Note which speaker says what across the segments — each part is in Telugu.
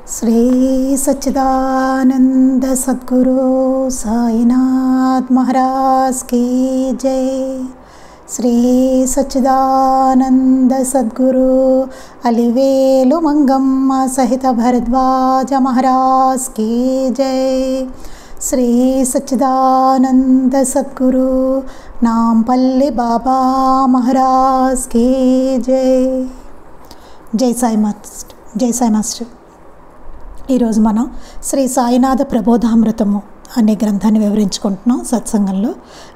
Speaker 1: श्री सच्चिदानंद सद्गुरु साईनाथ महाराज की जय। श्री सच्चिदानंद सद्गुरु अलिवेलु मंगम्म सहित भरद्वाज महाराज की जय। श्री सच्चिदानंद सद्गुरु नामपल्ली बाबा महाराज की जय। जय साई मास्टर, जय साई मास्टर। ఈరోజు మనం శ్రీ సాయినాథ ప్రబోధామృతము అనే గ్రంథాన్ని వివరించుకుంటున్నాం సత్సంగంలో.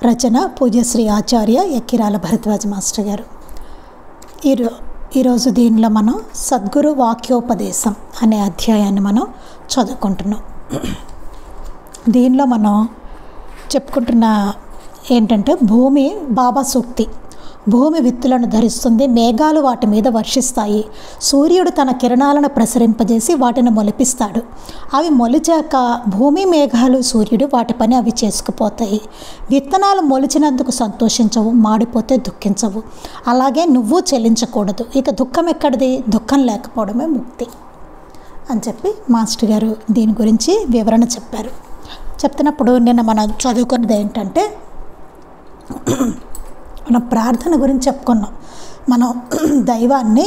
Speaker 1: రచన పూజ్యశ్రీ ఆచార్య ఎక్కిరాల భరద్వాజ మాస్టర్ గారు. ఈరోజు దీనిలో మనం సద్గురు వాక్యోపదేశం అనే అధ్యాయాన్ని మనం చదువుకుంటున్నాం. దీనిలో మనం చెప్పుకుంటున్న ఏంటంటే భూమి బాబా సూక్తి. భూమి విత్తులను ధరిస్తుంది, మేఘాలు వాటి మీద వర్షిస్తాయి. సూర్యుడు తన కిరణాలను ప్రసరింపజేసి వాటిని మొలిపిస్తాడు. అవి మొలిచాక భూమి, మేఘాలు, సూర్యుడు వాటి పని అవి చేసుకుపోతాయి. విత్తనాలు మొలిచినందుకు సంతోషించవు, మాడిపోతే దుఃఖించవు. అలాగే నువ్వు చెల్లించకూడదు. ఇక దుఃఖం ఎక్కడిది? దుఃఖం లేకపోవడమే ముక్తి అని చెప్పి మాస్టర్ గారు దీని గురించి వివరణ చెప్పారు. చెప్తున్నప్పుడు నిన్న మనం చదువుకున్నది ఏంటంటే మనం ప్రార్థన గురించి చెప్పుకున్నాం. మనం దైవాన్ని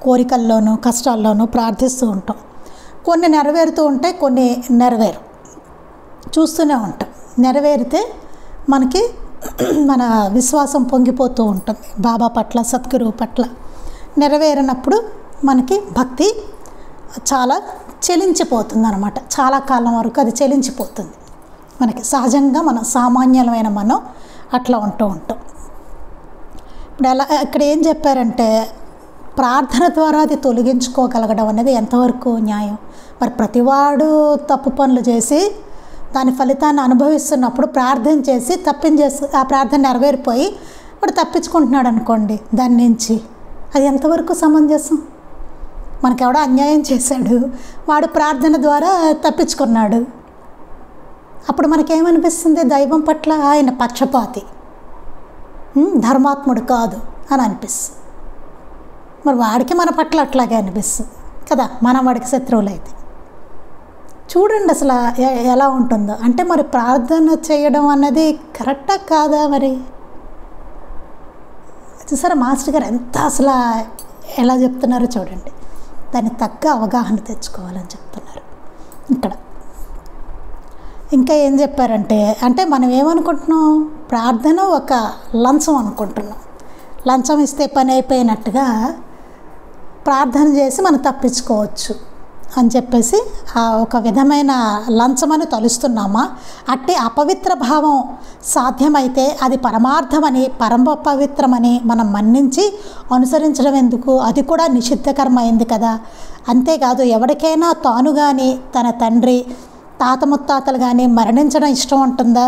Speaker 1: కోరికల్లోనూ కష్టాల్లోనూ ప్రార్థిస్తూ ఉంటాం. కొన్ని నెరవేరుతూ ఉంటాయి, కొన్ని నెరవేరు చూస్తూనే ఉంటాం. నెరవేరితే మనకి మన విశ్వాసం పొంగిపోతూ ఉంటుంది బాబా పట్ల, సద్గురువు పట్ల. నెరవేరినప్పుడు మనకి భక్తి చాలా చెలించిపోతుంది అన్నమాట. చాలా కాలం వరకు అది చెలించిపోతుంది మనకి. సహజంగా మనం సామాన్యమైన మనం అట్లా ఉంటూ ఉంటాం. ఇప్పుడు ఇక్కడ ఏం చెప్పారంటే ప్రార్థన ద్వారా అది తొలగించుకోగలగడం అనేది ఎంతవరకు న్యాయం? మరి ప్రతివాడు తప్పు పనులు చేసి దాని ఫలితాన్ని అనుభవిస్తున్నప్పుడు ప్రార్థన చేసి తప్పించేసి ఆ ప్రార్థన నెరవేరిపోయి వాడు తప్పించుకుంటున్నాడు అనుకోండి దాని నుంచి, అది ఎంతవరకు సమంజసం? మనకెవడో అన్యాయం చేశాడు, వాడు ప్రార్థన ద్వారా తప్పించుకున్నాడు. అప్పుడు మనకేమనిపిస్తుంది? దైవం పట్ల ఆయన పక్షపాతి, ధర్మాత్ముడు కాదు అని అనిపిస్తుంది. మరి వాడికి మన పట్ల అట్లాగే అనిపిస్తుంది కదా, మనం వాడికి శత్రువులు అయితే. చూడండి అసలు ఎలా ఉంటుందో. అంటే మరి ప్రార్థన చేయడం అన్నది కరెక్టా కాదా? మరి చూసారా మాస్టర్ గారు ఎంత అసలు ఎలా చెప్తున్నారో చూడండి. దానికి తగ్గ అవగాహన తెచ్చుకోవాలని చెప్తున్నారు ఇక్కడ. ఇంకా ఏం చెప్పారంటే, అంటే మనం ఏమనుకుంటున్నాం? ప్రార్థన ఒక లంచం అనుకుంటున్నాం. లంచం ఇస్తే పని అయిపోయినట్టుగా ప్రార్థన చేసి మనం తప్పించుకోవచ్చు అని చెప్పేసి ఒక విధమైన లంచమని తలుస్తున్నామా? అట్టి అపవిత్ర భావం సాధ్యమైతే అది పరమార్థమని, పరమ పవిత్రమని మనం మన్నించి అనుసరించడం ఎందుకు? అది కూడా నిషిద్ధకరమైంది కదా. అంతేకాదు ఎవరికైనా తాను కానీ తన తండ్రి తాత ముత్తాతలు కానీ మరణించడం ఇష్టం ఉంటుందా?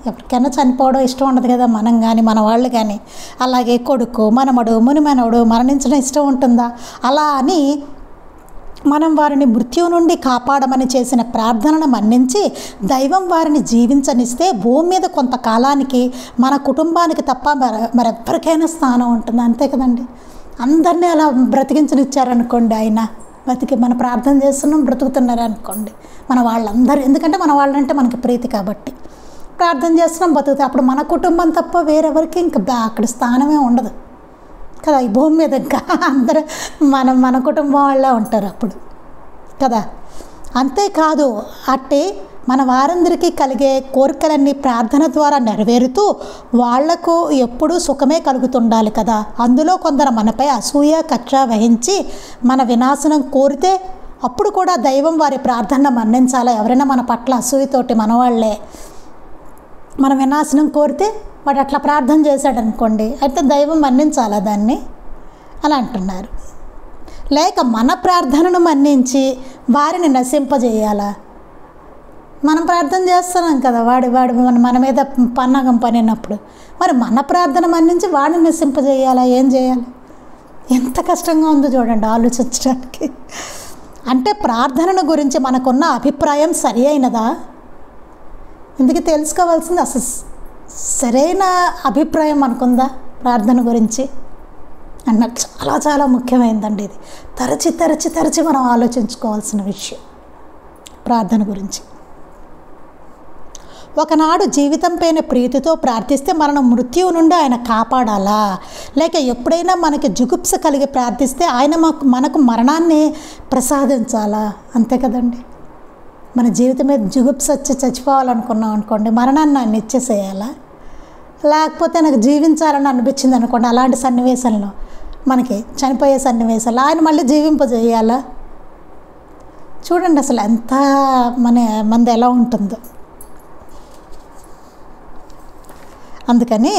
Speaker 1: ఎవరికైనా చనిపోవడం ఇష్టం ఉండదు కదా, మనం కానీ మన వాళ్ళు కానీ. అలాగే కొడుకు, మనమడు, మునిమనవడు మరణించడం ఇష్టం ఉంటుందా? అలా అని మనం వారిని మృత్యువు నుండి కాపాడమని చేసిన ప్రార్థనను మన్నించి దైవం వారిని జీవించనిస్తే భూమి మీద కొంతకాలానికి మన కుటుంబానికి తప్ప మరెవ్వరికైనా స్థానం ఉంటుంది. అంతే కదండి. అందరినీ అలా బ్రతికించనిచ్చారనుకోండి, ఆయన బతికి మన ప్రార్థన చేస్తున్నాం బ్రతుకుతున్నారు అనుకోండి, మన వాళ్ళందరూ. ఎందుకంటే మన వాళ్ళంటే మనకి ప్రీతి కాబట్టి ప్రార్థన చేస్తున్నాం, బతుకుతాం. అప్పుడు మన కుటుంబం తప్ప వేరెవరికి ఇంకా అక్కడ స్థానమే ఉండదు కదా ఈ భూమి మీద. ఇంకా అందరూ మన కుటుంబం వాళ్ళే ఉంటారు అప్పుడు కదా. అంతేకాదు అట్టే మన వారందరికీ కలిగే కోరికలన్నీ ప్రార్థన ద్వారా నెరవేరుతూ వాళ్లకు ఎప్పుడూ సుఖమే కలుగుతుండాలి కదా. అందులో కొందరు మనపై అసూయ కక్ష వహించి మన వినాశనం కోరితే అప్పుడు కూడా దైవం వారి ప్రార్థన మన్నించాలా? ఎవరైనా మన పట్ల అసూయతోటి మనవాళ్లే మన వినాశనం కోరితే వాడు అట్లా ప్రార్థన చేశాడు అనుకోండి, అయితే దైవం మన్నించాలా దాన్ని అని అంటున్నారు. లేక మన ప్రార్థనను మన్నించి వారిని నశింపజేయాలా? మనం ప్రార్థన చేస్తున్నాం కదా, వాడు మన మీద పన్నాగం పనినప్పుడు మరి మన ప్రార్థన మన్నించి వాడిని నశింపజేయాలా? ఏం చేయాలి? ఎంత కష్టంగా ఉందో చూడండి ఆలోచించడానికి. అంటే ప్రార్థనను గురించి మనకున్న అభిప్రాయం సరి అయినదా? ఇందుకు తెలుసుకోవాల్సింది అసలు సరైన అభిప్రాయం మనకుందా ప్రార్థన గురించి అన్నది చాలా చాలా ముఖ్యమైనదండి. ఇది తరచి తరచి తరచి మనం ఆలోచించుకోవాల్సిన విషయం ప్రార్థన గురించి. ఒకనాడు జీవితం పైన ప్రీతితో ప్రార్థిస్తే మనం మృత్యువు నుండి ఆయన కాపాడాలా, లేక ఎప్పుడైనా మనకి జుగుప్స కలిగి ప్రార్థిస్తే ఆయన మనకు మరణాన్ని ప్రసాదించాలా? అంతే కదండి. మన జీవితం మీద జుగుప్స వచ్చి చచ్చిపోవాలనుకున్నాం అనుకోండి, మరణాన్ని ఆయన ఇచ్చేసేయాలా? లేకపోతే నాకు జీవించాలని అనిపించింది అనుకోండి, అలాంటి సన్నివేశంలో మనకి చనిపోయే సన్నివేశాలు ఆయన మళ్ళీ జీవింపజేయాలా? చూడండి అసలు ఎంత మనది ఎలా ఉంటుందో. అందుకని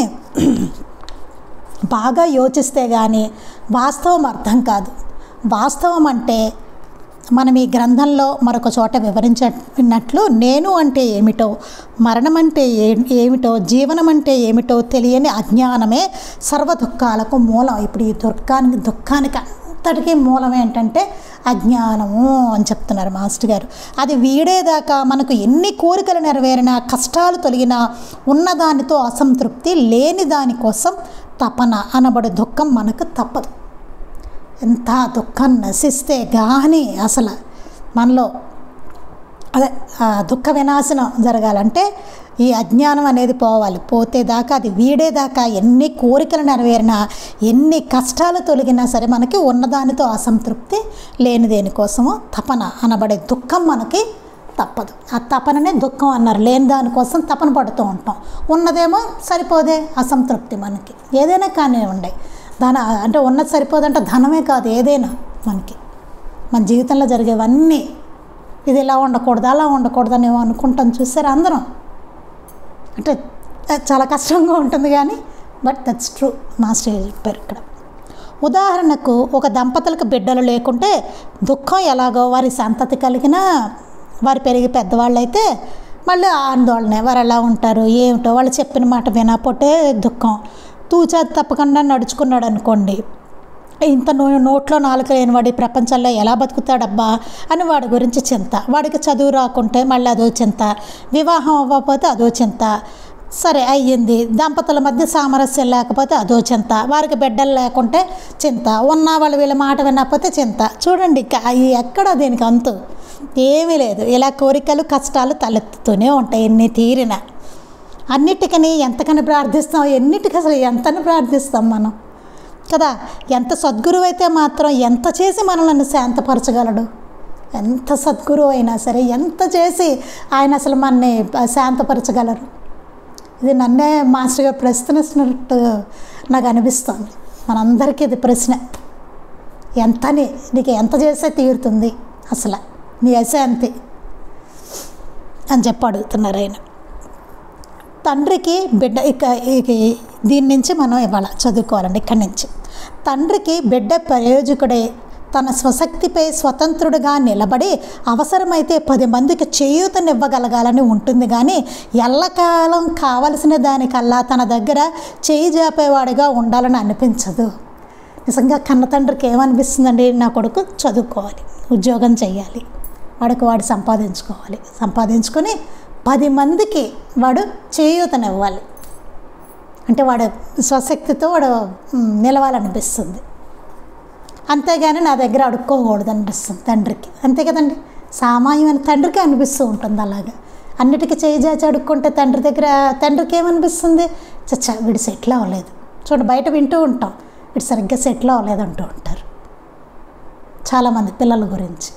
Speaker 1: బాగా యోచిస్తే కానీ వాస్తవం అర్థం కాదు. వాస్తవం అంటే మనం ఈ గ్రంథంలో మరొక చోట వివరించినట్లు నేను అంటే ఏమిటో, మరణం అంటే ఏమిటో, జీవనం అంటే ఏమిటో తెలియని అజ్ఞానమే సర్వ దుఃఖాలకు మూలం. ఇప్పుడు ఈ దుఃఖానికి అంతటికీ మూలం ఏంటంటే అజ్ఞానము అని చెప్తున్నారు మాస్టర్ గారు. అది వీడేదాకా మనకు ఎన్ని కోరికలు నెరవేరినా, కష్టాలు తొలగినా, ఉన్నదానితో అసంతృప్తి, లేని దానికోసం తపన అనబడే దుఃఖం మనకు తప్పదు. ఎంత దుఃఖం నశిస్తే కానీ అసలు మనలో అదే దుఃఖ వినాశనం జరగాలంటే ఈ అజ్ఞానం అనేది పోవాలి. పోతేదాకా అది వీడేదాకా ఎన్ని కోరికలు నెరవేరినా, ఎన్ని కష్టాలు తొలగినా సరే మనకి ఉన్నదానితో అసంతృప్తి, లేని దేనికోసమో తపన అనబడే దుఃఖం మనకి తప్పదు. ఆ తపననే దుఃఖం అన్నారు. లేని దానికోసం తపన పడుతూ ఉంటాం. ఉన్నదేమో సరిపోదే అసంతృప్తి మనకి. ఏదైనా కానీ ఉండే అంటే ఉన్నది సరిపోదంటే ధనమే కాదు, ఏదైనా మనకి మన జీవితంలో జరిగేవన్నీ ఇది ఇలా ఉండకూడదు, అలా ఉండకూడదు అని అనుకుంటాం. చూసారు అందరం. అంటే చాలా కష్టంగా ఉంటుంది కానీ బట్ దట్స్ ట్రూ. మాస్టర్ చెప్పారు ఇక్కడ. ఉదాహరణకు ఒక దంపతులకు బిడ్డలు లేకుంటే దుఃఖం ఎలాగో, వారి సంతతి కలిగినా, వారు పెరిగి పెద్దవాళ్ళు అయితే మళ్ళీ ఆందోళనే. వారు ఎలా ఉంటారు ఏమిటో, వాళ్ళు చెప్పిన మాట వినకపోతే దుఃఖం. తూచా తప్పకుండా నడుచుకున్నాడు అనుకోండి, ఇంత నోట్లో నాలుక లేని వాడి ప్రపంచంలో ఎలా బతుకుతాడబ్బా అని వాడి గురించి చింత. వాడికి చదువు రాకుంటే మళ్ళీ అదో చింత, వివాహం అవ్వకపోతే అదో చింత, సరే అయ్యింది, దంపతుల మధ్య సామరస్యం లేకపోతే అదో చింత, వారికి బిడ్డలు లేకుంటే చింత, ఉన్న వాళ్ళు వీళ్ళ మాట వినకపోతే చింత. చూడండి ఎక్కడ దీనికి అంతు ఏమీ లేదు. ఇలా కోరికలు కష్టాలు తలెత్తుతూనే ఉంటాయి ఎన్ని తీరిన. అన్నిటికని ఎంతకని ప్రార్థిస్తాం, ఎన్నిటికి అసలు ఎంతని ప్రార్థిస్తాం మనం కదా. ఎంత సద్గురువు అయితే మాత్రం ఎంత చేసి మనల్ని శాంతపరచగలడు. ఎంత సద్గురువు అయినా సరే ఎంత చేసి ఆయన అసలు మనని శాంతపరచగలరు. ఇది నన్నే మాస్టర్ గారు ప్రశ్నిస్తున్నట్టు నాకు అనిపిస్తుంది. మనందరికీ ఇది ప్రశ్న. ఎంతని నీకు ఎంత చేస్తే తీరుతుంది అసలు నీ అశాంతి అని చెప్పి అడుగుతున్నారు ఆయన. తండ్రికి బిడ్డ దీని నుంచి మనం ఇవాళ చదువుకోవాలండి. ఇక్కడి నుంచి తండ్రికి బిడ్డ ప్రయోజకుడే తన స్వశక్తిపై స్వతంత్రుడిగా నిలబడి అవసరమైతే 10 మందికి చేయూతనివ్వగలగాలని ఉంటుంది. కానీ ఎల్లకాలం కావలసిన దానికల్లా తన దగ్గర చేయి జాపేవాడిగా ఉండాలని అనిపించదు. నిజంగా కన్న తండ్రికి ఏమనిపిస్తుందండి, నా కొడుకు చదువుకోవాలి, ఉద్యోగం చేయాలి, వాడు సంపాదించుకోవాలి, సంపాదించుకొని 10 మందికి వాడు చేయూతనివ్వాలి అంటే వాడు స్వశక్తితో వాడు నిలవాలనిపిస్తుంది. అంతేగాని నా దగ్గర అడుక్కోకూడదు అనిపిస్తుంది తండ్రికి. అంతే కదండి, సామాన్యమైన తండ్రికి అనిపిస్తూ ఉంటుంది. అలాగా అన్నిటికీ చేయి చాచి అడుక్కుంటే తండ్రికి ఏమనిపిస్తుంది, చచ్చా వీడు సెటిల్ అవ్వలేదు. చూడండి బయట వింటూ ఉంటాం, వీడు సరిగ్గా సెటిల్ అవ్వలేదు అంటూ ఉంటారు చాలామంది పిల్లల గురించి.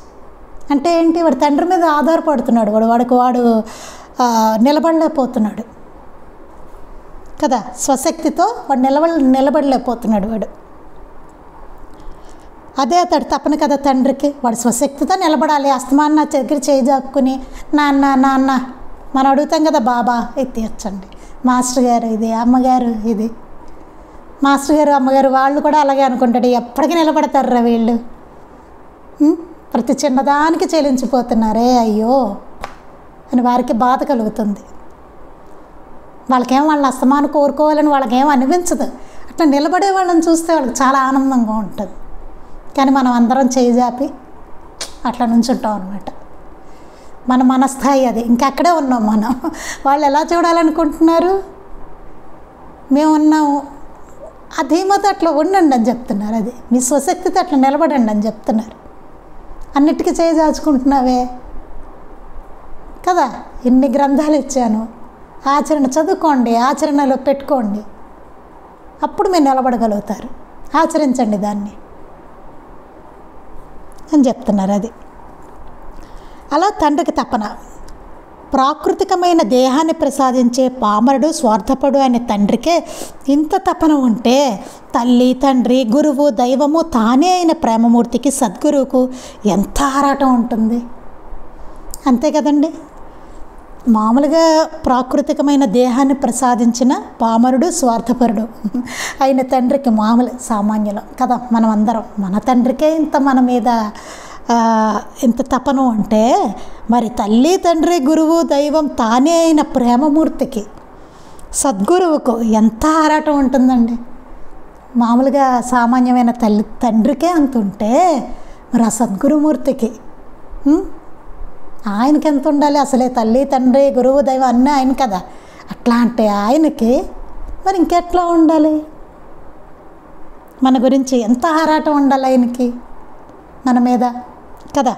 Speaker 1: అంటే ఏంటి, వాడు తండ్రి మీద ఆధారపడుతున్నాడు, వాడు నిలబడలేకపోతున్నాడు కదా. స్వశక్తితో వాడు నిలబడలేకపోతున్నాడు వాడు. అదే అతడు తప్పని కదా తండ్రికి, వాడు స్వశక్తితో నిలబడాలి. అస్తమానం నా దగ్గర చేయి జాపుకుని నాన్న మనం అడుగుతాం కదా, బాబా ఇది తీర్చండి, మాస్టర్ గారు ఇది, అమ్మగారు ఇది. మాస్టర్ గారు అమ్మగారు వాళ్ళు కూడా అలాగే అనుకుంటాడు, ఎప్పటికీ నిలబడతారురా వీళ్ళు, ప్రతి చిన్నదానికి చెల్లించిపోతున్నారే అయ్యో అని వారికి బాధ కలుగుతుంది. వాళ్ళకేమో వాళ్ళని అస్తమానం కోరుకోవాలని వాళ్ళకేమో అనిపించదు. అట్లా నిలబడే వాళ్ళని చూస్తే వాళ్ళకి చాలా ఆనందంగా ఉంటుంది. కానీ మనం అందరం చేయి జాపి అట్లా నుంచుంటాం అనమాట. మన మనస్థాయి అది, ఇంకక్కడే ఉన్నాం మనం. వాళ్ళు ఎలా చూడాలనుకుంటున్నారు, మేము ఉన్నాము ఆ ధీమాతో అట్లా ఉండండి అని చెప్తున్నారు. అది మీ స్వశక్తితో అట్లా నిలబడండి అని చెప్తున్నారు. అన్నిటికీ చేజాచుకుంటున్నావే కదా, ఇన్ని గ్రంథాలు ఇచ్చాను, ఆచరణ చదువుకోండి, ఆచరణలో పెట్టుకోండి, అప్పుడు మీరు నిలబడగలుగుతారు, ఆచరించండి దాన్ని అని చెప్తున్నారు. అది అలా తండ్రికి తపన. ప్రాకృతికమైన దేహాన్ని ప్రసాదించే పామరుడు స్వార్థపడు అనే తండ్రికే ఇంత తపన ఉంటే తల్లి, తండ్రి, గురువు, దైవము తానే అయిన ప్రేమమూర్తికి, సద్గురువుకు ఎంత ఆరాటం ఉంటుంది. అంతే కదండి. మామూలుగా ప్రాకృతికమైన దేహాన్ని ప్రసాదించిన పామరుడు స్వార్థపరుడు అయిన తండ్రికి మామూలు సామాన్యులం కదా మనం అందరం. మన తండ్రికే ఇంత మన మీద ఇంత తపను అంటే మరి తల్లి, తండ్రి, గురువు, దైవం తానే అయిన ప్రేమమూర్తికి, సద్గురువుకు ఎంత ఆరాటం ఉంటుందండి. మామూలుగా సామాన్యమైన తండ్రికే అంత ఉంటే మరి ఆ సద్గురుమూర్తికి ఆయనకి ఎంత ఉండాలి. అసలే తల్లి, తండ్రి, గురువు, దైవం అన్నీ ఆయన కదా. అట్లాంటి ఆయనకి మరి ఇంకెట్లా ఉండాలి, మన గురించి ఎంత ఆరాటం ఉండాలి ఆయనకి మన మీద కదా.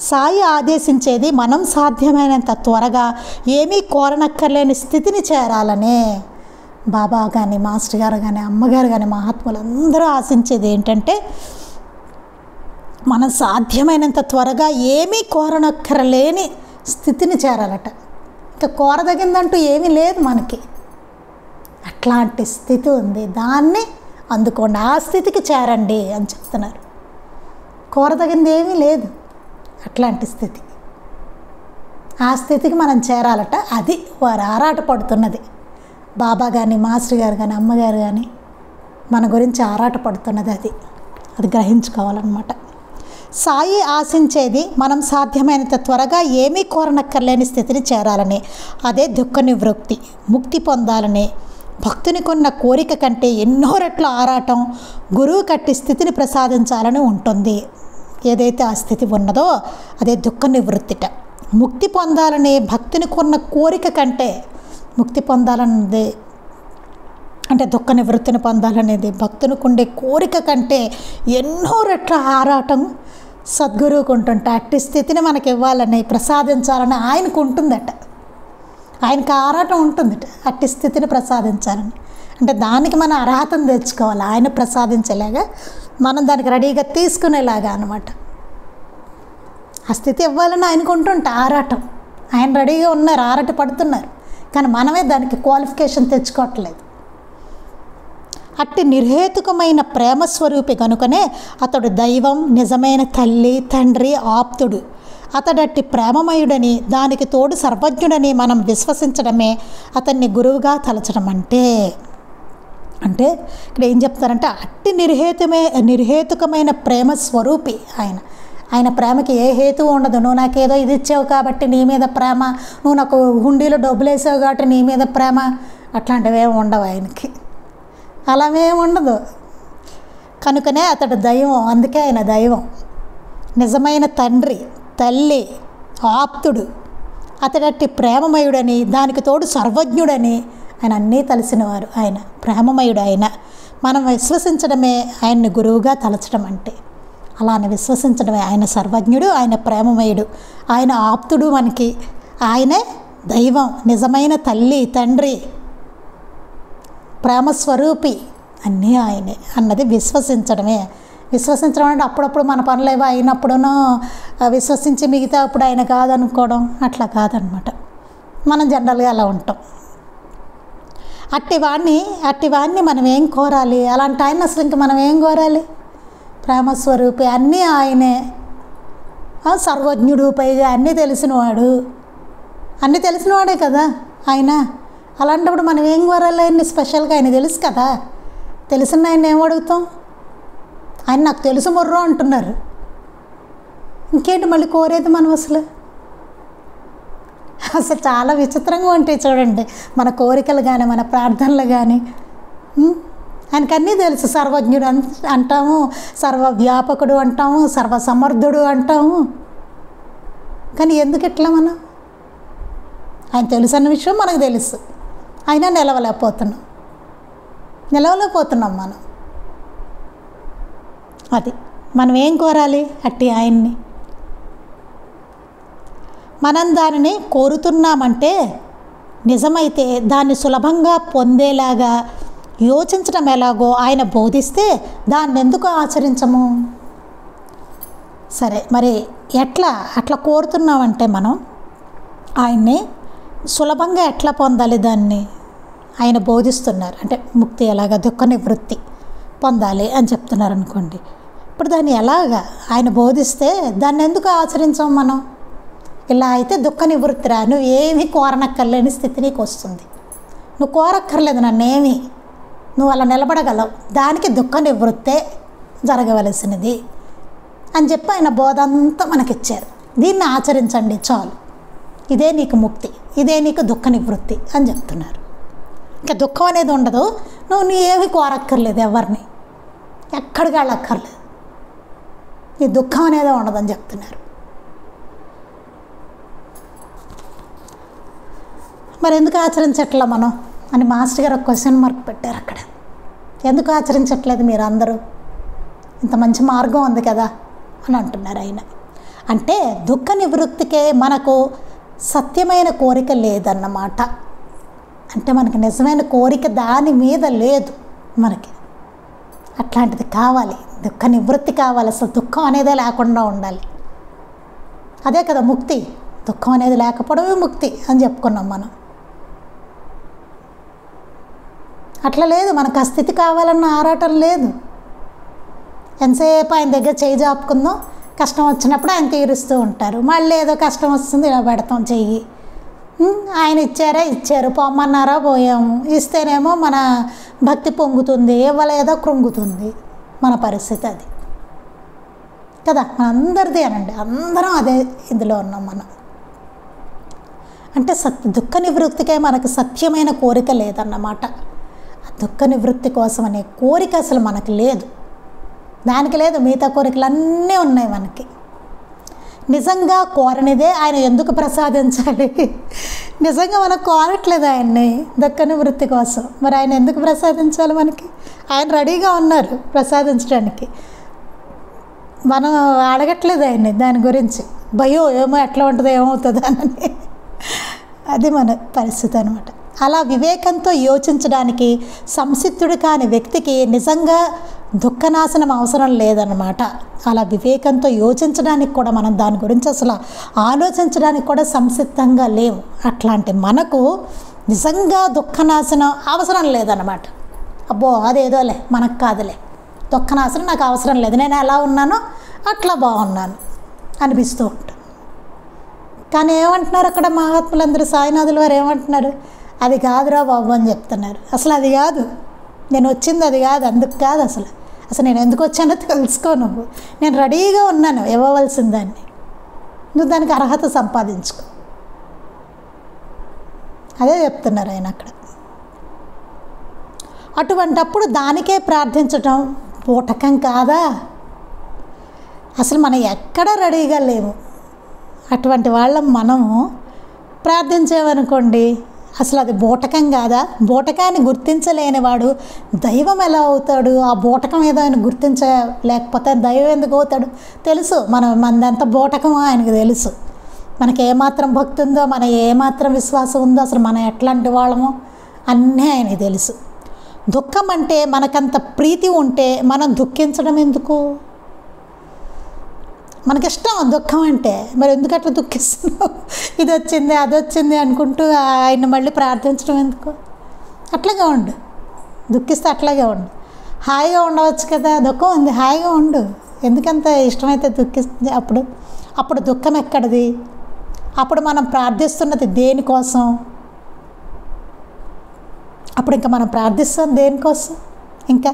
Speaker 1: సాయి ఆదేశించేది మనం సాధ్యమైనంత త్వరగా ఏమీ కోరనక్కర్లేని స్థితిని చేరాలనే. బాబా కానీ, మాస్టర్ గారు కానీ, అమ్మగారు కానీ, మహాత్ములు అందరూ ఆశించేది ఏంటంటే మనం సాధ్యమైనంత త్వరగా ఏమీ కోరనక్కరలేని స్థితిని చేరాలట. ఇంకా కోరదగిందంటూ ఏమీ లేదు మనకి. అట్లాంటి స్థితి ఉంది, దాన్ని అందుకోండి, ఆ స్థితికి చేరండి అని చెప్తున్నారు. కోరదగింది ఏమీ లేదు, అట్లాంటి స్థితి, ఆ స్థితికి మనం చేరాలట. అది వారు ఆరాట పడుతున్నది. బాబా కానీ, మాస్టర్ గారు కానీ, అమ్మగారు కానీ మన గురించి ఆరాట పడుతున్నది. అది గ్రహించుకోవాలన్నమాట. సాయి ఆశించేది మనం సాధ్యమైనంత త్వరగా ఏమీ కోరనక్కర్లేని స్థితిని చేరాలని. అదే దుఃఖ నివృత్తి, ముక్తి పొందాలని. భక్తుని కొన్న కోరిక కంటే ఎన్నో రెట్ల ఆరాటం గురువు కట్టి స్థితిని ప్రసాదించాలని ఉంటుంది. ఏదైతే ఆ స్థితి ఉన్నదో అదే దుఃఖ నివృత్తిట. ముక్తి పొందాలని భక్తుని కొన్న కోరిక కంటే, ముక్తి పొందాలన్నది అంటే దుఃఖ నివృత్తిని పొందాలనేది భక్తునికి ఉండే కోరిక కంటే ఎన్నో రెట్ల ఆరాటం సద్గురువుకు ఉంటుంట. అట్టి స్థితిని మనకి ఇవ్వాలని, ప్రసాదించాలని ఆయనకు ఉంటుందట. ఆయనకు ఆరాటం ఉంటుందట అట్టి స్థితిని ప్రసాదించాలని. అంటే దానికి మన అర్హతను తెచ్చుకోవాలి, ఆయన ప్రసాదించేలాగా మనం దానికి రెడీగా తీసుకునేలాగా అనమాట. ఆ స్థితి ఇవ్వాలని ఆయనకు ఉంటుంటే ఆరాటం, ఆయన రెడీగా ఉన్నారు, ఆరాట పడుతున్నారు, కానీ మనమే దానికి క్వాలిఫికేషన్ తెచ్చుకోవట్లేదు. అట్టి నిర్హేతుకమైన ప్రేమస్వరూపి కనుకనే అతడు దైవం, నిజమైన తల్లి, తండ్రి, ఆప్తుడు. అతడట్టి ప్రేమమయుడని, దానికి తోడు సర్వజ్ఞుడని మనం విశ్వసించడమే అతన్ని గురువుగా తలచడం అంటే. అంటే ఇక్కడ ఏం చెప్తారంటే అట్టి నిర్హేతుకమైన ప్రేమ స్వరూపి ఆయన ప్రేమకి ఏ హేతువు ఉండదు. నువ్వు నాకేదో ఇది ఇచ్చావు కాబట్టి నీ మీద ప్రేమ, నువ్వు నాకు హుండీలో డబ్బులు వేసావు కాబట్టి నీ మీద ప్రేమ, అట్లాంటివి ఏమి ఉండవు ఆయనకి, అలావేమి ఉండదు. కనుకనే అతడు దైవం, అందుకే ఆయన దైవం, నిజమైన తండ్రి, తల్లి, ఆప్తుడు. అతడట్టి ప్రేమమయుడని, దానికి తోడు సర్వజ్ఞుడని, ఆయన అన్నీ తెలిసినవారు, ఆయన ప్రేమమయుడు. ఆయన మనం విశ్వసించడమే ఆయన్ని గురువుగా తలచడం అంటే. అలానే విశ్వసించడమే. ఆయన సర్వజ్ఞుడు, ఆయన ప్రేమమయుడు, ఆయన ఆప్తుడు మనకి, ఆయనే దైవం, నిజమైన తల్లి, తండ్రి, ప్రేమస్వరూపి, అన్నీ ఆయనే అన్నది విశ్వసించడమే. విశ్వసించడం అంటే అప్పుడప్పుడు మన పనులు ఏవో అయినప్పుడునో విశ్వసించి మిగతా అప్పుడు ఆయన కాదనుకోవడం, అట్లా కాదనమాట. మనం జనరల్గా అలా ఉంటాం. అట్టివాణ్ణి మనం ఏం కోరాలి? అలాంటి ఆయన అసలు ఇంక మనం ఏం కోరాలి? ప్రేమస్వరూపి, అన్నీ ఆయనే, సర్వజ్ఞుడు, పైగా అన్నీ తెలిసినవాడే కదా ఆయన. అలాంటప్పుడు మనం ఏం కోరాలి? ఆయన్ని స్పెషల్గా, ఆయన తెలుసు కదా, తెలిసిన ఆయన ఏం అడుగుతాం? ఆయన నాకు తెలుసు మొర్రో అంటున్నారు, ఇంకేంటి మళ్ళీ కోరేది మనం? అసలు చాలా విచిత్రంగా ఉంటాయి చూడండి మన కోరికలు కానీ, మన ప్రార్థనలు కానీ. ఆయనకు అన్నీ తెలుసు. సర్వజ్ఞుడు అంటాము, సర్వవ్యాపకుడు అంటాము, సర్వసమర్థుడు అంటాము. కానీ ఎందుకు ఇట్లా మనం? ఆయన తెలుసు అన్న విషయం మనకు తెలుసు, అయినా నిలవలేకపోతున్నాం. నిలవలేకపోతున్నాం మనం. అది మనం ఏం కోరాలి? అట్టి ఆయన్ని. మనం దానిని కోరుతున్నామంటే నిజమైతే దాన్ని సులభంగా పొందేలాగా యోచించడం ఎలాగో ఆయన బోధిస్తే దాన్ని ఎందుకు ఆచరించము? సరే, మరి అట్లా కోరుతున్నామంటే మనం ఆయన్ని సులభంగా ఎట్లా పొందాలి? దాన్ని ఆయన బోధిస్తున్నారు. అంటే ముక్తి ఎలాగా, దుఃఖ నివృత్తి పొందాలి అని చెప్తున్నారు అనుకోండి. ఇప్పుడు దాన్ని ఎలాగా ఆయన బోధిస్తే దాన్ని ఎందుకు ఆచరించాం మనం? ఇలా అయితే దుఃఖ నివృత్తిరా, నువ్వు ఏమీ కోరనక్కర్లేని స్థితి నీకు వస్తుంది. నువ్వు కోరక్కర్లేదు నన్నేమి, నువ్వు అలా నిలబడగలవు, దానికి దుఃఖ నివృత్తే జరగవలసినది అని చెప్పి ఆయన బోధ అంతా మనకిచ్చారు. దీన్ని ఆచరించండి చాలు, ఇదే నీకు ముక్తి, ఇదే నీకు దుఃఖ నివృత్తి అని చెప్తున్నారు. ఇంకా దుఃఖం అనేది ఉండదు, నువ్వు ఏమి కోరక్కర్లేదు, ఎవరిని ఎక్కడికి వెళ్ళక్కర్లేదు, నీ దుఃఖం అనేది ఉండదని చెప్తున్నారు. మరి ఎందుకు ఆచరించట్లా మనం అని మాస్టర్ గారు ఒక క్వశ్చన్ మార్క్ పెట్టారు అక్కడ. ఎందుకు ఆచరించట్లేదు మీరు అందరూ? ఇంత మంచి మార్గం ఉంది కదా అని అంటున్నారు ఆయన. అంటే దుఃఖ నివృత్తికే మనకు సత్యమైన కోరిక లేదన్నమాట. అంటే మనకి నిజమైన కోరిక దాని మీద లేదు మనకి. అట్లాంటిది కావాలి, దుఃఖ నివృత్తి కావాలి, అసలు దుఃఖం అనేదే లేకుండా ఉండాలి. అదే కదా ముక్తి, దుఃఖం అనేది లేకపోవడమే ముక్తి అని చెప్పుకున్నాం మనం. అట్లా లేదు, మనకు ఆ స్థితి కావాలన్న ఆరాటం లేదు. ఎంతసేపు ఆయన దగ్గర చేయి జాపుకుందాం, కష్టం వచ్చినప్పుడు ఆయన తీరుస్తూ ఉంటారు. మళ్ళీ ఏదో కష్టం వస్తుంది, ఇలా పెడతాం చెయ్యి. ఆయన ఇచ్చారు, పొమ్మన్నారా పోయాము. ఇస్తేనేమో మన భక్తి పొంగుతుంది, ఇవ్వలేదో కృంగుతుంది మన పరిస్థితి. అది కదా అందరిది అనండి, అందరం అదే ఇందులో ఉన్నాం మనం. అంటే దుఃఖ నివృత్తికే మనకు సత్యమైన కోరిక లేదన్నమాట. ఆ దుఃఖ నివృత్తి కోసం అనే కోరిక అసలు మనకు లేదు, దానికి లేదు. మిగతా కోరికలు అన్నీ ఉన్నాయి మనకి. నిజంగా కోరనిదే ఆయన ఎందుకు ప్రసాదించాలి? నిజంగా మనం కోరట్లేదు ఆయన్ని దుఃఖ నివృత్తి కోసం, మరి ఆయన ఎందుకు ప్రసాదించాలి మనకి? ఆయన రెడీగా ఉన్నారు ప్రసాదించడానికి, మనం అడగట్లేదు ఆయన్ని దాని గురించి. భయం ఏమో ఎట్లా ఉంటుందో ఏమవుతుందో అని. అది మన పరిస్థితి అనమాట. అలా వివేకంతో యోచించడానికి సంసిద్ధుడు కాని వ్యక్తికి నిజంగా దుఃఖనాశనం అవసరం లేదన్నమాట. అలా వివేకంతో యోచించడానికి కూడా మనం దాని గురించి అసలు ఆలోచించడానికి కూడా సంసిద్ధంగా లేవు. అట్లాంటి మనకు నిజంగా దుఃఖనాశనం అవసరం లేదన్నమాట. అబ్బో అదేదోలే మనకు కాదులే, దుఃఖనాశనం నాకు అవసరం లేదు, నేను ఎలా ఉన్నానో అట్లా బాగున్నాను అనిపిస్తూ ఉంటాను. కానీ ఏమంటున్నారు అక్కడ మహాత్ములందరూ, సాయినాథుల వారు ఏమంటున్నారు? అది కాదురా బాబు అని చెప్తున్నారు. అసలు అది కాదు, నేను వచ్చింది అది కాదు, అందుకు కాదు. అసలు నేను ఎందుకు వచ్చానో తెలుసుకో, నువ్వు నేను రెడీగా ఉన్నాను ఇవ్వవలసిన దాన్ని, నువ్వు దానికి అర్హత సంపాదించుకో. అదే చెప్తున్నారు ఆయన అక్కడ. అటువంటప్పుడు దానికే ప్రార్థించటం పూటకం కాదా? అసలు మనం ఎక్కడ రెడీగా లేము. అటువంటి వాళ్ళం మనము ప్రార్థించామనుకోండి, అసలు అది బూటకం కాదా? బూటకాన్ని గుర్తించలేనివాడు దైవం ఎలా అవుతాడు? ఆ బూటకం ఏదో ఆయన గుర్తించలేకపోతే దైవం ఎందుకు అవుతాడు? తెలుసు మనదంతా బూటకమో ఆయనకు తెలుసు. మనకి ఏమాత్రం భక్తి ఉందో, మన ఏమాత్రం విశ్వాసం ఉందో, అసలు మనం ఎట్లాంటి వాళ్ళమో అన్నీ ఆయనకి తెలుసు. దుఃఖం అంటే మనకంత ప్రీతి ఉంటే మనం దుఃఖించడం ఎందుకు? మనకిష్టం దుఃఖం అంటే, మరి ఎందుకు అట్లా దుఃఖిస్తున్నావు? ఇది వచ్చింది అది వచ్చింది అనుకుంటూ ఆయన మళ్ళీ ప్రార్థించడం ఎందుకు? అట్లాగే ఉండు, దుఃఖిస్తే అట్లాగే ఉండు. హాయిగా ఉండవచ్చు కదా, దుఃఖం ఉంది హాయిగా ఉండు. ఎందుకంత ఇష్టమైతే దుఃఖిస్తుంది? అప్పుడు దుఃఖం ఎక్కడిది? అప్పుడు మనం ప్రార్థిస్తున్నది దేనికోసం? అప్పుడు ఇంకా మనం ప్రార్థిస్తాం దేనికోసం ఇంకా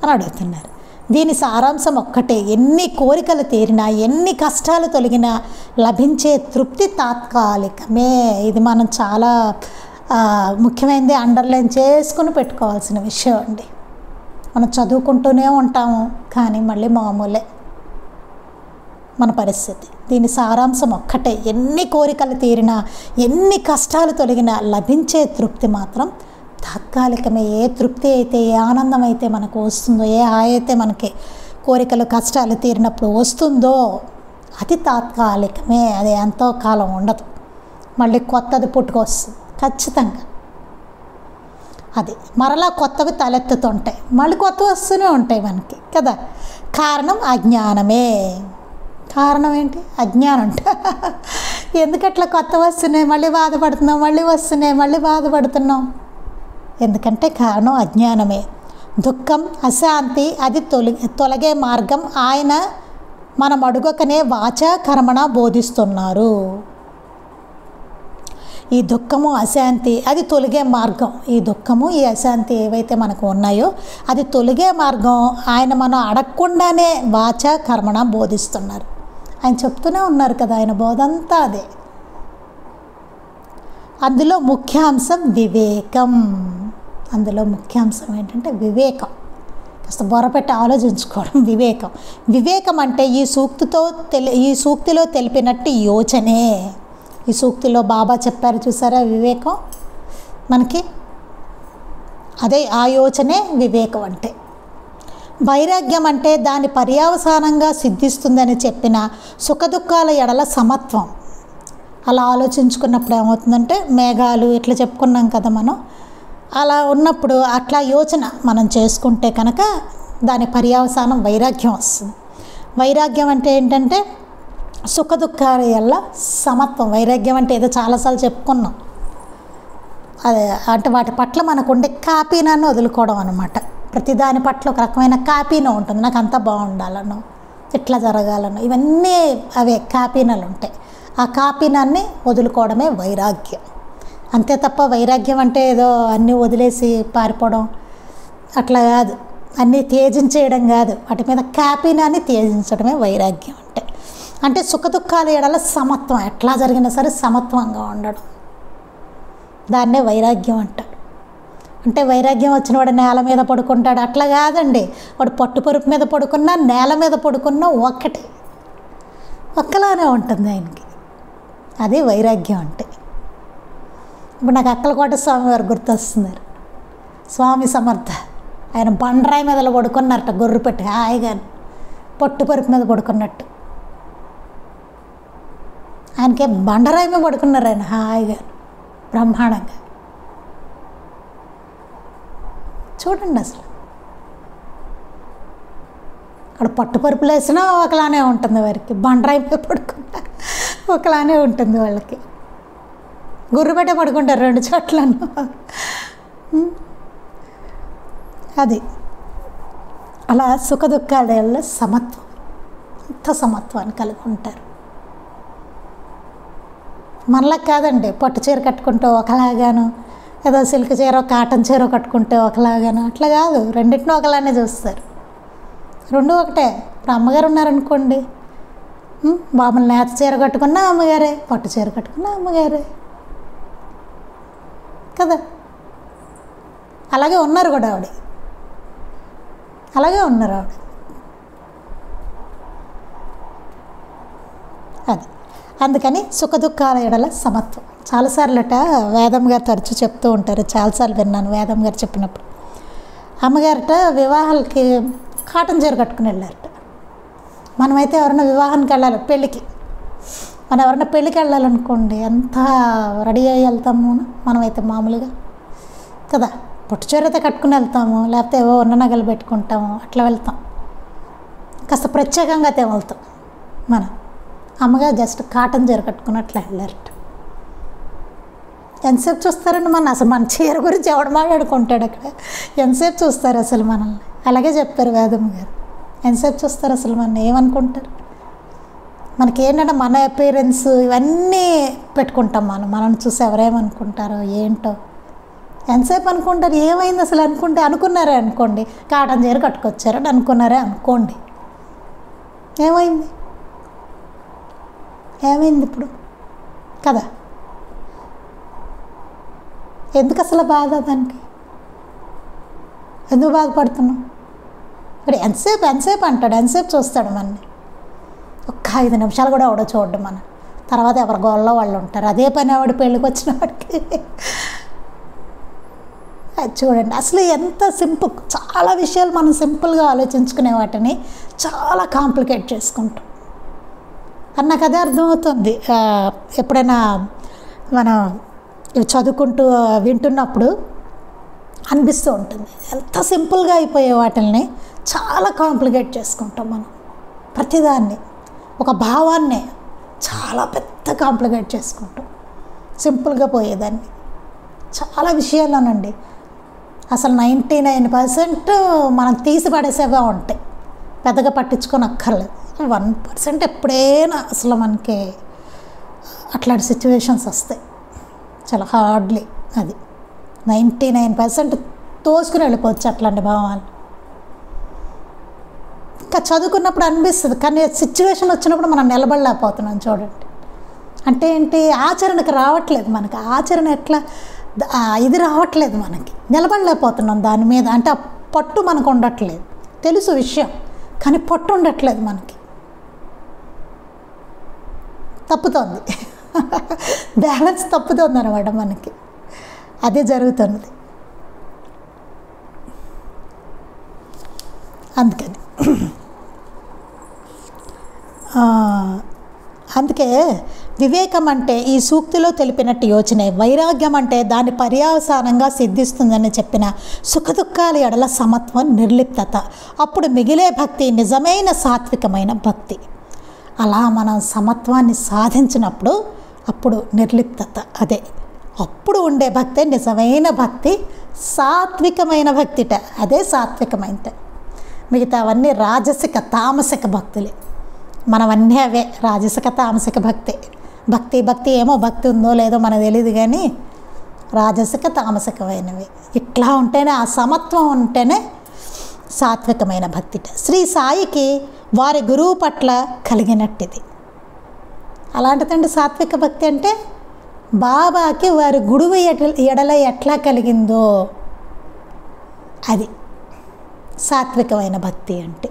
Speaker 1: అని అడుగుతున్నారు. దీని సారాంశం ఒక్కటే, ఎన్ని కోరికలు తీరినా, ఎన్ని కష్టాలు తొలగినా లభించే తృప్తి తాత్కాలికమే. ఇది మనం చాలా ముఖ్యమైనది అండర్లైన్ చేసుకుని పెట్టుకోవాల్సిన విషయం అండి. మనం చదువుకుంటూనే ఉంటాము, కానీ మళ్ళీ మామూలే మన పరిస్థితి. దీని సారాంశం ఒక్కటే, ఎన్ని కోరికలు తీరినా, ఎన్ని కష్టాలు తొలగినా లభించే తృప్తి మాత్రం తాత్కాలికమే. ఏ తృప్తి అయితే, ఏ ఆనందం అయితే మనకు వస్తుందో, ఏ హాయి అయితే మనకి కోరికలు కష్టాలు తీరినప్పుడు వస్తుందో అది తాత్కాలికమే. అది ఎంతో కాలం ఉండదు, మళ్ళీ కొత్తది పుట్టుకొస్తుంది ఖచ్చితంగా. అది మరలా కొత్తవి తలెత్తుతుంటాయి, మళ్ళీ కొత్తవి వస్తూనే ఉంటాయి మనకి కదా. కారణం అజ్ఞానమే. కారణం ఏంటి? అజ్ఞానం. ఎందుకట్లా కొత్త వస్తున్నాయి మళ్ళీ బాధపడుతున్నాం, మళ్ళీ వస్తున్నాయి మళ్ళీ బాధపడుతున్నాం? ఎందుకంటే కారణం అజ్ఞానమే. దుఃఖం, అశాంతి అది తొలగే మార్గం ఆయన మనం అడుగకనే వాచా కర్మణ బోధిస్తున్నారు. ఈ దుఃఖము అశాంతి అది తొలగే మార్గం. ఈ దుఃఖము ఈ అశాంతి ఏవైతే మనకు ఉన్నాయో అది తొలగే మార్గం ఆయన మనం అడగకుండానే వాచా కర్మణ బోధిస్తున్నారు. ఆయన చెప్తూనే ఉన్నారు కదా, ఆయన బోధంతా అదే. అందులో ముఖ్యాంశం వివేకం. అందులో ముఖ్యాంశం ఏంటంటే వివేకం. కాస్త బొరపెట్టి ఆలోచించుకోవడం. వివేకం. వివేకం అంటే ఈ సూక్తిలో తెలిపినట్టు యోచనే. ఈ సూక్తిలో బాబా చెప్పారు చూసారా వివేకం మనకి, అదే ఆ యోచనే వివేకం అంటే. వైరాగ్యం అంటే దాని పర్యవసానంగా సిద్ధిస్తుందని చెప్పిన సుఖదుఖాల ఎడల సమత్వం. అలా ఆలోచించుకున్నప్పుడు ఏమవుతుందంటే, మేఘాలు ఇట్లా చెప్పుకున్నాం కదా మనం, అలా ఉన్నప్పుడు అట్లా యోచన మనం చేసుకుంటే కనుక దాని పర్యవసానం వైరాగ్యం వస్తుంది. వైరాగ్యం అంటే ఏంటంటే సుఖదుఖాల ఎడల సమత్వం. వైరాగ్యం అంటే ఏదో చాలాసార్లు చెప్పుకున్నాం, అదే అంటే వాటి పట్ల మనకు ఉండే కాపీనాన్ని వదులుకోవడం అనమాట. ప్రతిదాని పట్ల ఒక రకమైన కాపీన ఉంటుంది. నాకు అంతా బాగుండాలను, ఇట్లా జరగాలను, ఇవన్నీ అవే కాపీనాలు ఉంటాయి. ఆ కాపీనాన్ని వదులుకోవడమే వైరాగ్యం. అంతే తప్ప వైరాగ్యం అంటే ఏదో అన్నీ వదిలేసి పారిపోవడం అట్లా కాదు, అన్నీ త్యజించేయడం కాదు. వాటి మీద కాపీనాన్ని త్యజించడమే వైరాగ్యం అంటే. అంటే సుఖదుఖాల ఎడల సమత్వం, ఎట్లా జరిగినా సరే సమత్వంగా ఉండడం, దాన్నే వైరాగ్యం అంటారు. అంటే వైరాగ్యం వచ్చిన వాడు నేల మీద పడుకుంటాడు అట్లా కాదండి. వాడు పట్టుపరుపు మీద పడుకున్నా నేల మీద పడుకున్నా ఒక్కలానే ఉంటుంది ఆయనకి. అది వైరాగ్యం అంటే. ఇప్పుడు నాకు అక్కలకోట స్వామి వారు గుర్తొస్తున్నారు. స్వామి సమర్థ ఆయన బండరాయి మీదలో పడుకున్నారట, గొర్రె పెట్టి హాయిగా పట్టుపరుపు మీద పడుకున్నట్టు. ఆయనకే బండరాయి మీద పడుకున్నారు ఆయన హాయిగా బ్రహ్మాండంగా. చూడండి అసలు అక్కడ పట్టుపరుపులు వేసినా ఒకలానే ఉంటుంది వారికి, బండరాయి మీద పడుకున్నా ఒకలానే ఉంటుంది వాళ్ళకి. గుర్రుపెట్టే పడుకుంటారు 2 చోట్లను. అది అలా సుఖదుఖాల సమత్వం, అంత సమత్వాన్ని కలిగి ఉంటారు. మనలా కాదండి, పట్టు చీర కట్టుకుంటే ఒకలాగాను, ఏదో సిల్క్ చీర కాటన్ చీర కట్టుకుంటే ఒకలాగాను, అట్లా కాదు. రెండింటిని ఒకలానే చూస్తారు. 2 ఒకటే. ఇప్పుడు అమ్మగారు ఉన్నారనుకోండి, బాబులు నేత చీర కట్టుకున్నా అమ్మగారే, పట్టు చీర కట్టుకున్నా అమ్మగారే కదా. అలాగే ఉన్నారు కూడా ఆవిడ, అలాగే ఉన్నారు ఆవిడ. అది అందుకని సుఖదుఖాల ఎడల సమత్వం. చాలాసార్లట వేదం గారు తరచూ చెప్తూ ఉంటారు, చాలాసార్లు విన్నాను వేదం గారు చెప్పినప్పుడు. అమ్మగారట వివాహాలకి కాటన్ చీర కట్టుకుని వెళ్ళారట. మనమైతే ఎవరైనా వివాహానికి వెళ్ళాలి, పెళ్ళికి, మనం ఎవరైనా పెళ్ళికి వెళ్ళాలనుకోండి ఎంత రెడీ అయ్యి వెళ్తాము. మనమైతే మామూలుగా కదా పట్టు చీర అయితే కట్టుకుని వెళ్తాము, లేకపోతే ఏవో ఉన్న నగలు పెట్టుకుంటాము, అట్లా వెళ్తాం. కాస్త ప్రత్యేకంగా అయితే వెళ్తాం. మనం అమ్మగారు జస్ట్ కాటన్ చీర కట్టుకుని అట్లా వెళ్ళారట. ఎంతసేపు చూస్తారండి మన, అసలు మన చీర గురించి ఎవడు మాట్లాడుకుంటాడు అక్కడ, ఎంతసేపు చూస్తారు అసలు మనల్ని. అలాగే చెప్పారు వేదం గారు, ఎంతసేపు చూస్తారు అసలు మన, ఏమనుకుంటారు. మనకి ఏంటంటే మన అపీరెన్స్ ఇవన్నీ పెట్టుకుంటాం మనల్ని చూసి ఎవరేమనుకుంటారో ఏంటో ఎంతసేపు అనుకుంటారు. ఏమైంది అసలు అనుకున్నారే అనుకోండి, కాటన్ చీర కట్టుకొచ్చారని అనుకున్నారే అనుకోండి, ఏమైంది ఇప్పుడు కదా. ఎందుకు అసలు బాధ దానికి, ఎందుకు బాధపడుతున్నాం? ఇప్పుడు ఎంతసేపు అంటాడు, ఎంతసేపు చూస్తాడు మనని. ఒక్క 5 నిమిషాలు కూడా ఎవడో చూడడం మన, తర్వాత ఎవరి గోళ్ళలో వాళ్ళు ఉంటారు. అదే పని ఆవిడ పెళ్ళికి వచ్చిన వాడికి అది చూడండి, అసలు ఎంత సింపుల్. చాలా విషయాలు మనం సింపుల్గా ఆలోచించుకునే వాటిని చాలా కాంప్లికేట్ చేసుకుంటాం. అని నాకు అదే అర్థమవుతుంది. ఎప్పుడైనా మనం ఇవి చదువుకుంటూ వింటున్నప్పుడు అనిపిస్తూ ఉంటుంది, ఎంత సింపుల్గా అయిపోయే వాటిని చాలా కాంప్లికేట్ చేసుకుంటాం మనం. ప్రతిదాన్ని, ఒక భావాన్ని చాలా పెద్ద కాంప్లికేట్ చేసుకుంటాం సింపుల్గా పోయేదాన్ని. చాలా విషయాల్లోనండి అసలు 99% మనం తీసి పడేసేవే ఉంటాయి, పెద్దగా పట్టించుకొని అక్కర్లేదు. 1% ఎప్పుడైనా అసలు మనకి అట్లాంటి సిచ్యువేషన్స్ వస్తాయి, చాలా హార్డ్లీ. అది 99% తోసుకుని వెళ్ళిపోవచ్చు అట్లాంటి భావాలు. ఇంకా చదువుకున్నప్పుడు అనిపిస్తుంది, కానీ సిచ్యువేషన్ వచ్చినప్పుడు మనం నిలబడలేకపోతున్నాం చూడండి. అంటే ఏంటి, ఆచరణకు రావట్లేదు మనకి. ఆచరణ ఎట్లా ఇది రావట్లేదు మనకి, నిలబడలేకపోతున్నాం దాని మీద. అంటే ఆ పట్టు మనకు ఉండట్లేదు, తెలుసు విషయం కానీ పట్టు ఉండట్లేదు మనకి, తప్పుతోంది. బ్యాలెన్స్ తప్పుతుంది అనమాట మనకి. అదే జరుగుతున్నది. అందుకని అందుకే వివేకం అంటే ఈ సూక్తిలో తెలిపినట్టు యోచనే. వైరాగ్యం అంటే దాని పర్యవసానంగా సిద్ధిస్తుందని చెప్పిన సుఖదుఖాల ఎడల సమత్వం, నిర్లిప్తత. అప్పుడు మిగిలే భక్తి నిజమైన సాత్వికమైన భక్తి. అలా మనం సమత్వాన్ని సాధించినప్పుడు అప్పుడు నిర్లిప్తత, అదే అప్పుడు ఉండే భక్తే నిజమైన భక్తి, సాత్వికమైన భక్తిట. అదే సాత్వికమైనట. మిగతావన్నీ రాజసిక తామసిక భక్తులే. మనవన్నీ అవే రాజసిక తామసిక భక్తి. భక్తి ఏమో భక్తి ఉందో లేదో మనకు తెలియదు, కానీ రాజసిక తామసికమైనవి. ఇట్లా ఉంటేనే, ఆ సమత్వం ఉంటేనే సాత్వికమైన భక్తిట. శ్రీ సాయికి వారి గురువు పట్ల కలిగినట్టిది. అలాంటిదండి సాత్విక భక్తి అంటే. బాబాకి వారి గురువు ఎడల ఎట్లా కలిగిందో అది సాత్వికమైన భక్తి అంటే.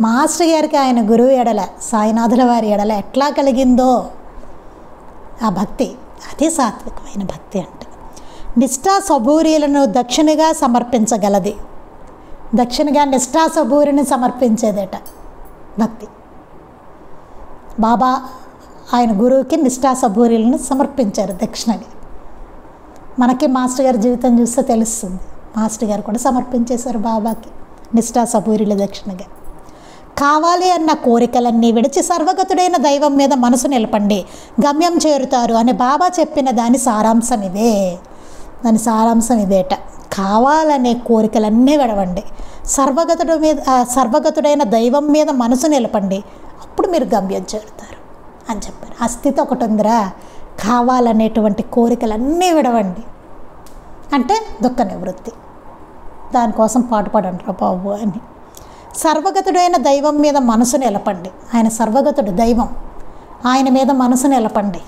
Speaker 1: మాస్టర్ గారికి ఆయన గురువు ఎడల, సాయినాథుల వారి ఎడల ఎట్లా కలిగిందో ఆ భక్తి, అదే సాత్వికమైన భక్తి అంటే. నిష్ఠా సబూరీలను దక్షిణగా సమర్పించగలది. దక్షిణగా నిష్ఠా సబూరిని సమర్పించేదేట భక్తి. బాబా ఆయన గురువుకి నిష్ఠా సబూరీలను సమర్పించారు దక్షిణగా. మనకి మాస్టర్ గారి జీవితం చూస్తే తెలుస్తుంది. మాస్టర్ గారు కూడా సమర్పించేశారు బాబాకి నిష్ఠా సబూరీల దక్షిణగా. కావాలి అన్న కోరికలన్నీ విడిచి సర్వగతుడైన దైవం మీద మనసు నిలపండి, గమ్యం చేరుతారు అని బాబా చెప్పిన దాని సారాంశం ఇదే. దాని సారాంశం ఇదేట. కావాలనే కోరికలన్నీ విడవండి, సర్వగతుడైన దైవం మీద మనసు నిలపండి, అప్పుడు మీరు గమ్యం చేరుతారు అని చెప్పారు. ఆ స్థితి ఒకటి ఉందిరా, కావాలనేటువంటి కోరికలన్నీ విడవండి అంటే దుఃఖ నివృత్తి. దానికోసం పాటుపడంటారా బాబు అని. సర్వగతుడైన దైవం మీద మనసు నిలపండి. ఆయన సర్వగతుడు దైవం, ఆయన మీద మనసు నిలపండి,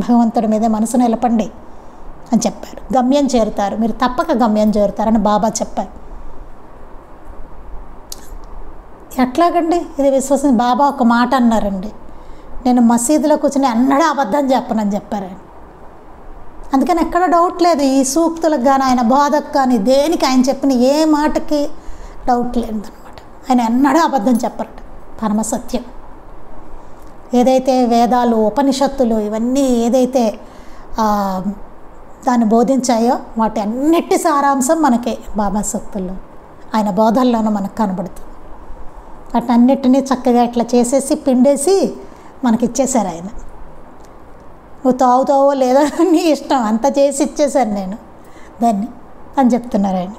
Speaker 1: భగవంతుడి మీద మనసు నిలపండి అని చెప్పారు. గమ్యం చేరుతారు, మీరు తప్పక గమ్యం చేరుతారని బాబా చెప్పారు. ఎట్లాగండి ఇది విశ్వసించి బాబా ఒక మాట అన్నారండి, నేను మసీదులో కూర్చొని అన్నడా అబద్ధం చెప్పనని చెప్పారు ఆయన. అందుకని ఎక్కడ డౌట్ లేదు, ఈ సూక్తులకు కానీ ఆయన బోధకు కానీ దేనికి ఆయన చెప్పిన ఏ మాటకి డౌట్ లేదనమాట. ఆయన ఎన్నడూ అబద్ధం చెప్పరట, పరమసత్యం. ఏదైతే వేదాలు, ఉపనిషత్తులు ఇవన్నీ ఏదైతే దాన్ని బోధించాయో వాటి అన్నిటి సారాంశం మనకి బాబా సూక్తుల్లో, ఆయన బోధల్లోనూ మనకు కనబడుతుంది. వాటన్నిటినీ చక్కగా ఇట్లా చేసేసి పిండేసి మనకి ఇచ్చేశారు ఆయన. నువ్వు తాగుతావో లేదో నీ ఇష్టం, అంతా చేసి ఇచ్చేశాను నేను దాన్ని అని చెప్తున్నారు ఆయన.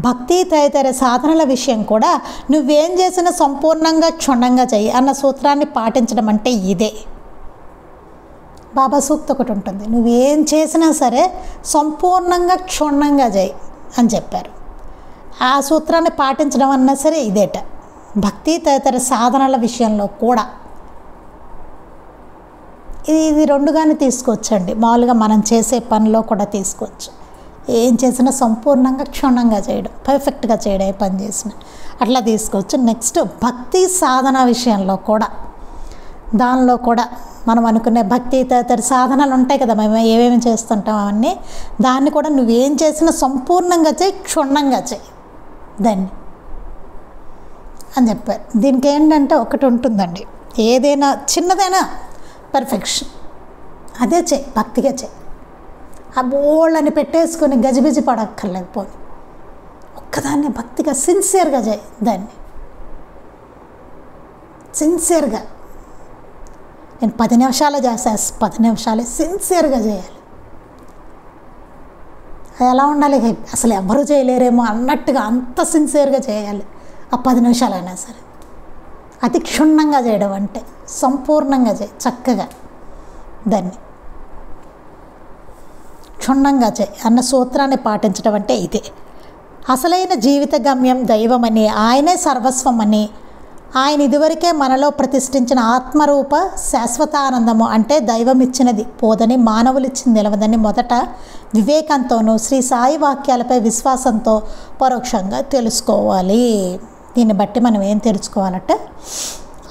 Speaker 1: భక్తి తదితర సాధనల విషయం కూడా నువ్వేం చేసినా సంపూర్ణంగా క్షుణ్ణంగా చెయ్యి అన్న సూత్రాన్ని పాటించడం అంటే ఇదే. బాబా సూక్తి ఒకటి ఉంటుంది, నువ్వేం చేసినా సరే సంపూర్ణంగా క్షుణ్ణంగా చేయి అని చెప్పారు. ఆ సూత్రాన్ని పాటించడం అన్నా సరే ఇదేట. భక్తి తదితర సాధనల విషయంలో కూడా ఇది రెండుగానే తీసుకోవచ్చండి. మామూలుగా మనం చేసే పనిలో కూడా తీసుకోవచ్చు. ఏం చేసినా సంపూర్ణంగా క్షుణ్ణంగా చేయడం, పర్ఫెక్ట్గా చేయడం, ఏ పని చేసినా అట్లా తీసుకోవచ్చు. నెక్స్ట్ భక్తి సాధన విషయంలో కూడా దానిలో కూడా మనం అనుకునే భక్తి తదితర సాధనాలు ఉంటాయి కదా, మేము ఏమేమి చేస్తుంటాం అవన్నీ, దాన్ని కూడా నువ్వేం చేసినా సంపూర్ణంగా చేయి, క్షుణ్ణంగా చేయి దాన్ని అని చెప్పారు. దీనికి ఏంటంటే ఒకటి ఉంటుందండి, ఏదైనా చిన్నదైనా పర్ఫెక్షన్ అదే చేయి, భక్తిగా చేయి. ఆ బోళ్ళని పెట్టేసుకొని గజిబిజి పడక్కర్లేదు, పోనీ ఒక్కదాన్ని భక్తిగా సిన్సియర్గా చేయి దాన్ని, సిన్సియర్గా. నేను 10 నిమిషాలు చేస్తా, 10 నిమిషాలే సిన్సియర్గా చేయాలి. అది ఎలా ఉండాలి, అసలు ఎవరు చేయలేరేమో అన్నట్టుగా అంత సిన్సియర్గా చేయాలి. ఆ 10 నిమిషాలైనా సరే అతి క్షుణ్ణంగా చేయడం అంటే సంపూర్ణంగా చేయి, చక్కగా దాన్ని క్షుణ్ణంగా చేయి అన్న సూత్రాన్ని పాటించడం అంటే ఇదే. అసలైన జీవిత గమ్యం దైవమని, ఆయనే సర్వస్వమని, ఆయన ఇదివరకే మనలో ప్రతిష్ఠించిన ఆత్మరూప శాశ్వతానందము అంటే దైవం ఇచ్చినది పోదని, మానవులు ఇచ్చింది నిలవదని మొదట వివేకంతోనూ శ్రీ సాయి వాక్యాలపై విశ్వాసంతో పరోక్షంగా తెలుసుకోవాలి. దీన్ని బట్టి మనం ఏం తెలుసుకోవాలంటే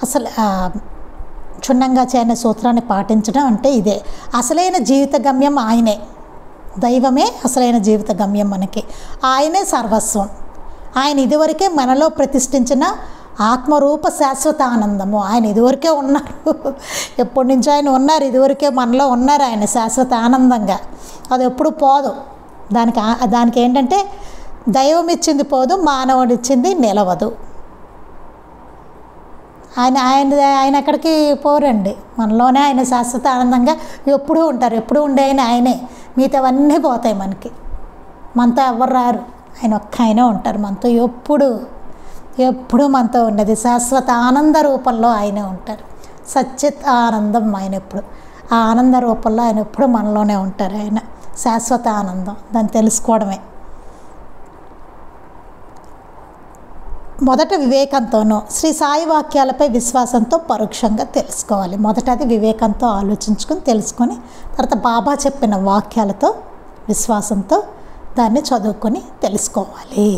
Speaker 1: అసలు క్షుణ్ణంగా చేయని సూత్రాన్ని పాటించడం అంటే ఇదే. అసలైన జీవిత గమ్యం ఆయనే, దైవమే అసలైన జీవిత గమ్యం మనకి, ఆయనే సర్వస్వం. ఆయన ఇదివరకే మనలో ప్రతిష్ఠించిన ఆత్మరూప శాశ్వత ఆనందము, ఆయన ఇదివరకే ఉన్నారు, ఎప్పటి నుంచో ఆయన ఉన్నారు, ఇదివరకే మనలో ఉన్నారు ఆయన శాశ్వత ఆనందంగా. అది ఎప్పుడు పోదు. దానికి ఏంటంటే దైవం ఇచ్చింది పోదు, మానవుడు ఇచ్చింది నిలవదు. ఆయన ఎక్కడికి పోరండి, మనలోనే ఆయన శాశ్వత ఆనందంగా ఎప్పుడూ ఉంటారు. ఎప్పుడు ఉండే ఆయనే, మిగతావన్నీ పోతాయి మనకి. మనతో ఎవరు రారు, ఆయన ఒక్క ఆయనే ఉంటారు మనతో, ఎప్పుడు మనతో ఉన్నది శాశ్వత ఆనంద రూపంలో ఆయనే ఉంటారు. సచ్చిత్ ఆనందం ఆయన ఎప్పుడు, ఆ ఆనంద రూపంలో ఆయన ఎప్పుడు మనలోనే ఉంటారు. ఆయన శాశ్వత ఆనందం, దాన్ని తెలుసుకోవడమే. మొదట వివేకంతోనూ శ్రీ సాయి వాక్యాలపై విశ్వాసంతో పరోక్షంగా తెలుసుకోవాలి. మొదట అది వివేకంతో ఆలోచించుకొని తెలుసుకొని, తర్వాత బాబా చెప్పిన వాక్యాలతో విశ్వాసంతో దాన్ని చదువుకొని తెలుసుకోవాలి.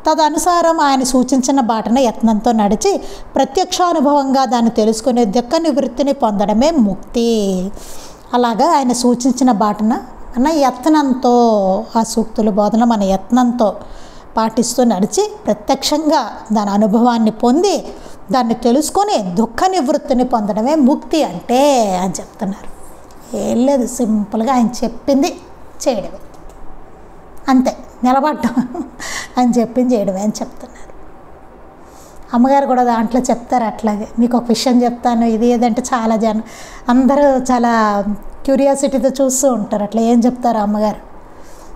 Speaker 1: తదనుసారం ఆయన సూచించిన బాటన యత్నంతో నడిచి ప్రత్యక్షానుభవంగా దాన్ని తెలుసుకునే దుఃఖ నివృత్తిని పొందడమే ముక్తి. అలాగా ఆయన సూచించిన బాటన మన యత్నంతో, ఆ సూక్తుల బోధన మన యత్నంతో పాటిస్తూ నడిచి ప్రత్యక్షంగా దాని అనుభవాన్ని పొంది దాన్ని తెలుసుకొని దుఃఖ నివృత్తిని పొందడమే ముక్తి అంటే అని చెప్తున్నారు. ఏం లేదు, సింపుల్గా ఆయన చెప్పింది చేయడమే, అంతే. నిలబడ్డం అని చెప్పింది చేయడమే అని చెప్తున్నారు. అమ్మగారు కూడా దాంట్లో చెప్తారు అట్లాగే. మీకు ఒక విషయం చెప్తాను, ఇది ఏదంటే చాలా అందరూ చాలా క్యూరియాసిటీతో చూస్తూ ఉంటారు. అట్లా ఏం చెప్తారు అమ్మగారు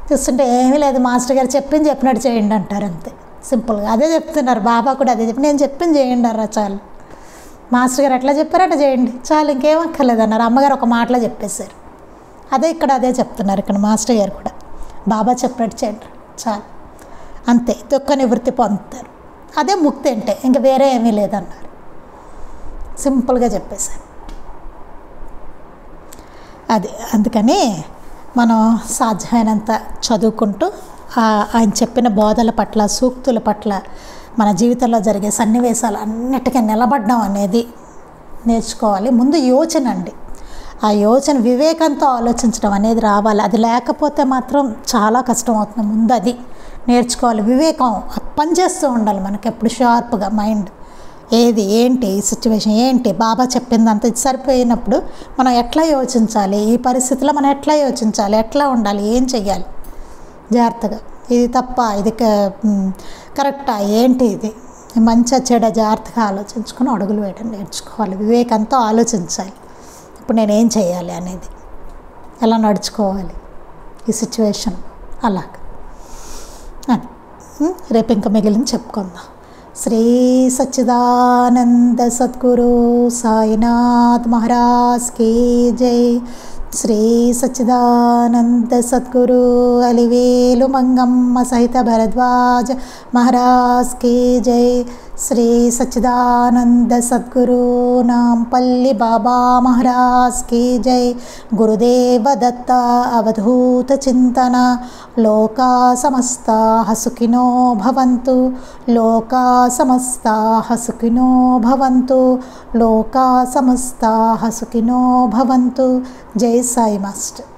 Speaker 1: చూస్తుంటే, ఏమీ లేదు మాస్టర్ గారు చెప్పినట్టు చేయండి అంటారు, అంతే సింపుల్గా. అదే చెప్తున్నారు బాబా కూడా, అదే చెప్పి నేను చెప్పింది చేయండి అర్రా చాలు. మాస్టర్ గారు ఎట్లా చెప్పారు అట్లా చేయండి చాలు, ఇంకేం అక్కర్లేదు అన్నారు. అమ్మగారు ఒక మాటలో చెప్పేశారు. అదే ఇక్కడ అదే చెప్తున్నారు ఇక్కడ మాస్టర్ గారు కూడా, బాబా చెప్పినట్టు చేయండి చాలు, అంతే. దుఃఖ నివృత్తి పొందుతారు, అదే ముక్తి అంటే, ఇంక వేరే ఏమీ లేదన్నారు. సింపుల్గా చెప్పేశారు అది. అందుకని మనం సాధ్యమైనంత చదువుకుంటూ ఆయన చెప్పిన బోధల పట్ల, సూక్తుల పట్ల, మన జీవితంలో జరిగే సన్నివేశాలు అన్నిటికీ నిలబడడం అనేది నేర్చుకోవాలి. ముందు యోచన అండి, ఆ యోచన వివేకంతో ఆలోచించడం అనేది రావాలి. అది లేకపోతే మాత్రం చాలా కష్టం అవుతుంది. ముందు అది నేర్చుకోవాలి. వివేకం పనిచేస్తూ ఉండాలి మనకి ఎప్పుడు షార్ప్గా మైండ్. ఏది ఏంటి ఈ సిచ్యువేషన్ ఏంటి, బాబా చెప్పిందంత ఇది సరిపోయినప్పుడు మనం ఎట్లా యోచించాలి, ఈ పరిస్థితిలో మనం ఎట్లా యోచించాలి, ఎట్లా ఉండాలి, ఏం చెయ్యాలి జాగ్రత్తగా, ఇది తప్ప ఇది కరెక్టా, ఏంటి ఇది మంచిగా చెడ జాగ్రత్తగా ఆలోచించుకొని అడుగులు వేయడం నేర్చుకోవాలి. వివేకంతో ఆలోచించాలి. ఇప్పుడు నేనేం చేయాలి అనేది, ఎలా నడుచుకోవాలి ఈ సిచ్యువేషన్, అలాగ అని. రేపు ఇంకా మిగిలిన చెప్పుకుందాం. శ్రీ సచ్చిదానంద సద్గురు సాయినాథ్ మహారాజ్ కీ జై. శ్రీ సచ్చిదానంద సద్గురు అలివేలు మంగమ్మ సహిత భరద్వాజ మహారాజ్ కీ జై. శ్రీ సచ్చిదానంద సద్గురు నాంపల్లి బాబా మహారాజ్ కీ జై. గురుదేవ దత్త అవధూత చింతన. లోకా సమస్తా సుఖినో భవంతు. లోకా సమస్తా సుఖినో భవంతు. లోకా సమస్తా సుఖినో భవంతు. జై సాయి మాస్టర్.